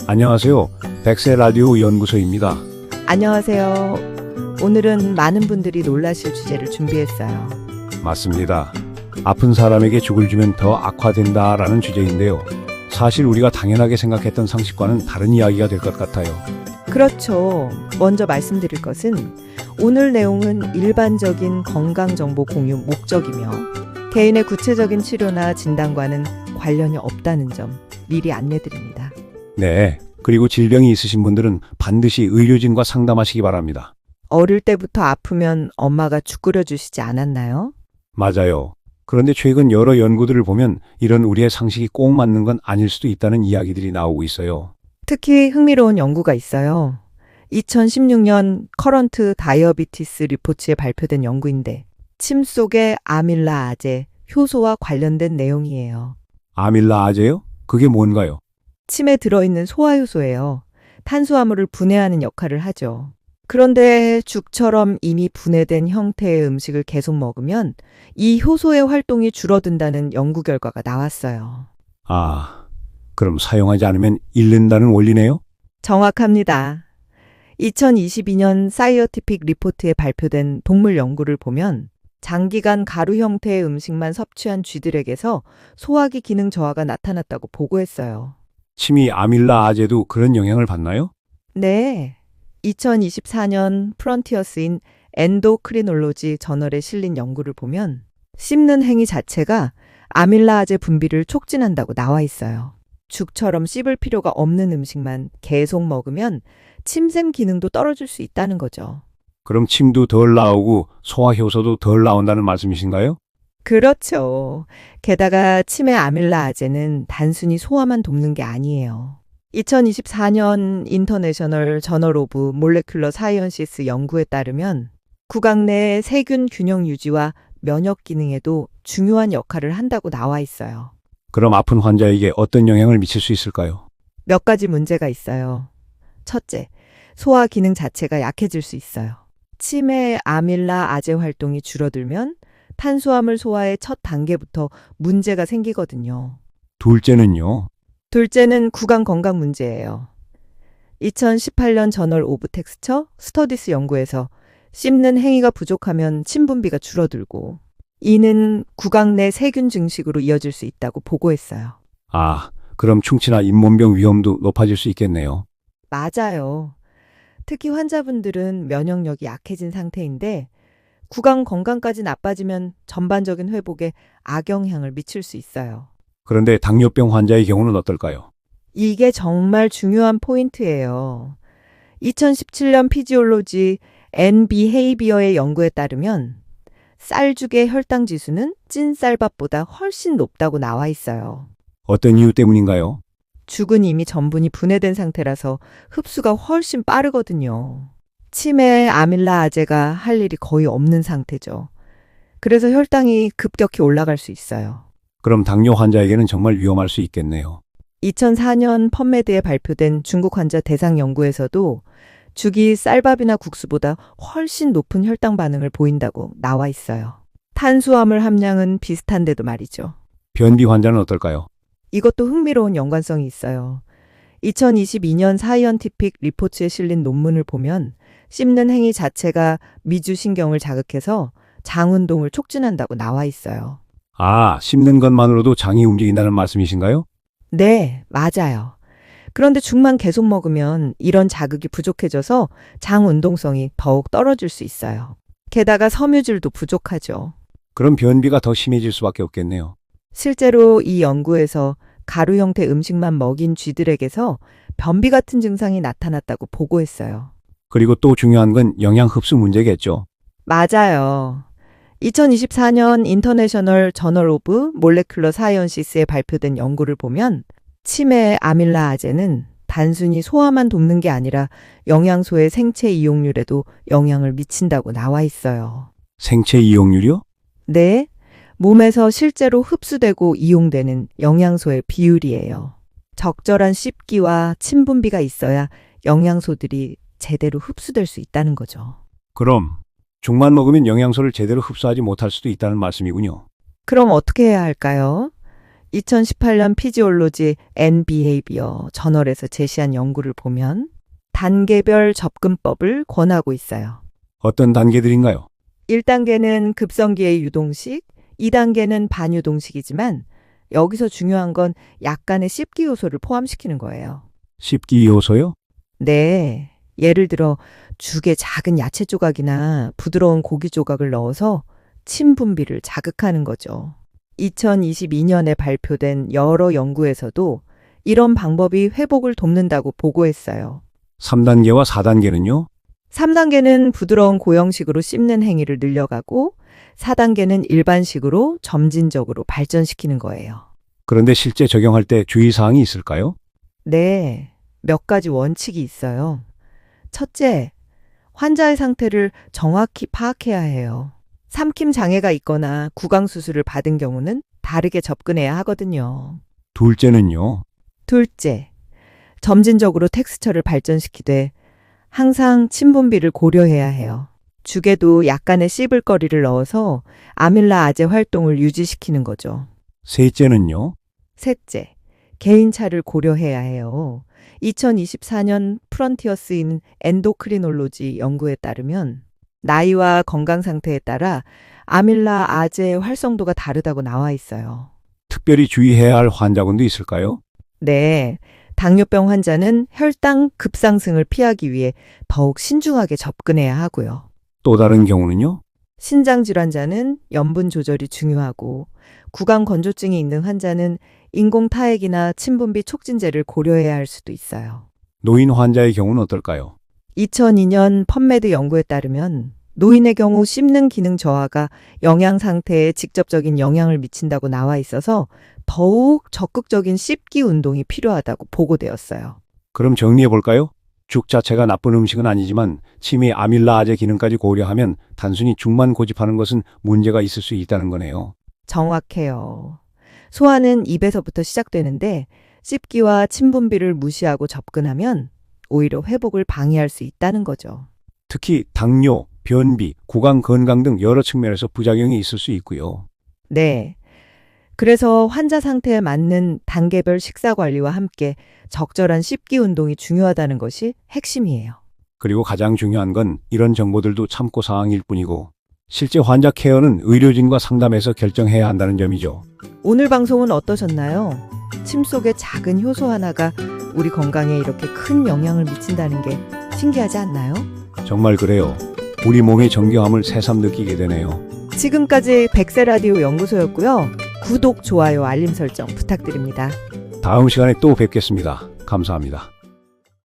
안녕하세요. 백세 라디오 연구소입니다. 안녕하세요. 오늘은 많은 분들이 놀라실 주제를 준비했어요. 맞습니다. 아픈 사람에게 죽을 주면 더 악화된다라는 주제인데요. 사실 우리가 당연하게 생각했던 상식과는 다른 이야기가 될 것 같아요. 그렇죠. 먼저 말씀드릴 것은 오늘 내용은 일반적인 건강정보 공유 목적이며 개인의 구체적인 치료나 진단과는 관련이 없다는 점 미리 안내드립니다. 네. 그리고 질병이 있으신 분들은 반드시 의료진과 상담하시기 바랍니다. 어릴 때부터 아프면 엄마가 죽 끓여주시지 않았나요? 맞아요. 그런데 최근 여러 연구들을 보면 이런 우리의 상식이 꼭 맞는 건 아닐 수도 있다는 이야기들이 나오고 있어요. 특히 흥미로운 연구가 있어요. 2016년 커런트 다이어비티스 리포츠에 발표된 연구인데 침 속의 아밀라아제 효소와 관련된 내용이에요. 아밀라아제요? 그게 뭔가요? 침에 들어있는 소화효소예요. 탄수화물을 분해하는 역할을 하죠. 그런데 죽처럼 이미 분해된 형태의 음식을 계속 먹으면 이 효소의 활동이 줄어든다는 연구 결과가 나왔어요. 아, 그럼 사용하지 않으면 잃는다는 원리네요? 정확합니다. 2022년 사이어티픽 리포트에 발표된 동물 연구를 보면 장기간 가루 형태의 음식만 섭취한 쥐들에게서 소화기 기능 저하가 나타났다고 보고했어요. 침이 아밀라아제도 그런 영향을 받나요? 네. 2024년 프런티어스인 엔도크리놀로지 저널에 실린 연구를 보면 씹는 행위 자체가 아밀라아제 분비를 촉진한다고 나와 있어요. 죽처럼 씹을 필요가 없는 음식만 계속 먹으면 침샘 기능도 떨어질 수 있다는 거죠. 그럼 침도 덜 나오고 소화효소도 덜 나온다는 말씀이신가요? 그렇죠. 게다가 치매 아밀라아제는 단순히 소화만 돕는 게 아니에요. 2024년 인터내셔널 저널 오브 몰레큘러 사이언시스 연구에 따르면 구강 내 세균 균형 유지와 면역 기능에도 중요한 역할을 한다고 나와 있어요. 그럼 아픈 환자에게 어떤 영향을 미칠 수 있을까요? 몇 가지 문제가 있어요. 첫째, 소화 기능 자체가 약해질 수 있어요. 치매 아밀라아제 활동이 줄어들면 탄수화물 소화의 첫 단계부터 문제가 생기거든요. 둘째는요. 둘째는 구강 건강 문제예요. 2018년 저널 오브 텍스처 스터디스 연구에서 씹는 행위가 부족하면 침 분비가 줄어들고 이는 구강 내 세균 증식으로 이어질 수 있다고 보고했어요. 아, 그럼 충치나 잇몸병 위험도 높아질 수 있겠네요. 맞아요. 특히 환자분들은 면역력이 약해진 상태인데 구강 건강까지 나빠지면 전반적인 회복에 악영향을 미칠 수 있어요. 그런데 당뇨병 환자의 경우는 어떨까요? 이게 정말 중요한 포인트예요. 2017년 피지올로지 앤 비헤이비어의 연구에 따르면 쌀죽의 혈당 지수는 찐 쌀밥보다 훨씬 높다고 나와 있어요. 어떤 이유 때문인가요? 죽은 이미 전분이 분해된 상태라서 흡수가 훨씬 빠르거든요. 치매 아밀라아제가 할 일이 거의 없는 상태죠. 그래서 혈당이 급격히 올라갈 수 있어요. 그럼 당뇨 환자에게는 정말 위험할 수 있겠네요. 2004년 펀메드에 발표된 중국 환자 대상 연구에서도 죽이 쌀밥이나 국수보다 훨씬 높은 혈당 반응을 보인다고 나와 있어요. 탄수화물 함량은 비슷한데도 말이죠. 변비 환자는 어떨까요? 이것도 흥미로운 연관성이 있어요. 2022년 사이언티픽 리포츠에 실린 논문을 보면 씹는 행위 자체가 미주신경을 자극해서 장 운동을 촉진한다고 나와 있어요. 아, 씹는 것만으로도 장이 움직인다는 말씀이신가요? 네, 맞아요. 그런데 죽만 계속 먹으면 이런 자극이 부족해져서 장 운동성이 더욱 떨어질 수 있어요. 게다가 섬유질도 부족하죠. 그럼 변비가 더 심해질 수밖에 없겠네요. 실제로 이 연구에서 가루 형태 음식만 먹인 쥐들에게서 변비 같은 증상이 나타났다고 보고했어요. 그리고 또 중요한 건 영양 흡수 문제겠죠. 맞아요. 2024년 인터내셔널 저널 오브 몰레큘러 사이언시스에 발표된 연구를 보면 치매 아밀라아제는 단순히 소화만 돕는 게 아니라 영양소의 생체 이용률에도 영향을 미친다고 나와 있어요. 생체 이용률이요? 네, 몸에서 실제로 흡수되고 이용되는 영양소의 비율이에요. 적절한 씹기와 침 분비가 있어야 영양소들이 제대로 흡수될 수 있다는 거죠. 그럼 죽만 먹으면 영양소를 제대로 흡수하지 못할 수도 있다는 말씀이군요. 그럼 어떻게 해야 할까요? 2018년 피지올로지 앤 비헤이비어 저널에서 제시한 연구를 보면 단계별 접근법을 권하고 있어요. 어떤 단계들인가요? 1단계는 급성기의 유동식, 2단계는 반유동식이지만 여기서 중요한 건 약간의 씹기 요소를 포함시키는 거예요. 씹기 요소요? 네. 예를 들어 죽에 작은 야채 조각이나 부드러운 고기 조각을 넣어서 침 분비를 자극하는 거죠. 2022년에 발표된 여러 연구에서도 이런 방법이 회복을 돕는다고 보고했어요. 3단계와 4단계는요? 3단계는 부드러운 고형식으로 씹는 행위를 늘려가고 4단계는 일반식으로 점진적으로 발전시키는 거예요. 그런데 실제 적용할 때 주의사항이 있을까요? 네, 몇 가지 원칙이 있어요. 첫째, 환자의 상태를 정확히 파악해야 해요. 삼킴 장애가 있거나 구강 수술을 받은 경우는 다르게 접근해야 하거든요. 둘째는요? 둘째, 점진적으로 텍스처를 발전시키되 항상 침 분비를 고려해야 해요. 죽에도 약간의 씹을 거리를 넣어서 아밀라아제 활동을 유지시키는 거죠. 셋째는요? 셋째, 개인차를 고려해야 해요. 2024년 프런티어스인 엔도크리놀로지 연구에 따르면 나이와 건강 상태에 따라 아밀라아제의 활성도가 다르다고 나와 있어요. 특별히 주의해야 할 환자군도 있을까요? 네, 당뇨병 환자는 혈당 급상승을 피하기 위해 더욱 신중하게 접근해야 하고요. 또 다른 경우는요? 신장 질환자는 염분 조절이 중요하고 구강 건조증이 있는 환자는 인공 타액이나 침분비 촉진제를 고려해야 할 수도 있어요. 노인 환자의 경우는 어떨까요? 2002년 펀메드 연구에 따르면 노인의 경우 씹는 기능 저하가 영양 상태에 직접적인 영향을 미친다고 나와 있어서 더욱 적극적인 씹기 운동이 필요하다고 보고되었어요. 그럼 정리해 볼까요? 죽 자체가 나쁜 음식은 아니지만 침이 아밀라아제 기능까지 고려하면 단순히 죽만 고집하는 것은 문제가 있을 수 있다는 거네요. 정확해요. 소화는 입에서부터 시작되는데 씹기와 침 분비를 무시하고 접근하면 오히려 회복을 방해할 수 있다는 거죠. 특히 당뇨, 변비, 구강 건강 등 여러 측면에서 부작용이 있을 수 있고요. 네. 그래서 환자 상태에 맞는 단계별 식사 관리와 함께 적절한 씹기 운동이 중요하다는 것이 핵심이에요. 그리고 가장 중요한 건 이런 정보들도 참고 사항일 뿐이고 실제 환자 케어는 의료진과 상담해서 결정해야 한다는 점이죠. 오늘 방송은 어떠셨나요? 침 속의 작은 효소 하나가 우리 건강에 이렇게 큰 영향을 미친다는 게 신기하지 않나요? 정말 그래요. 우리 몸의 정교함을 새삼 느끼게 되네요. 지금까지 백세라디오 연구소였고요. 구독, 좋아요, 알림 설정 부탁드립니다. 다음 시간에 또 뵙겠습니다. 감사합니다.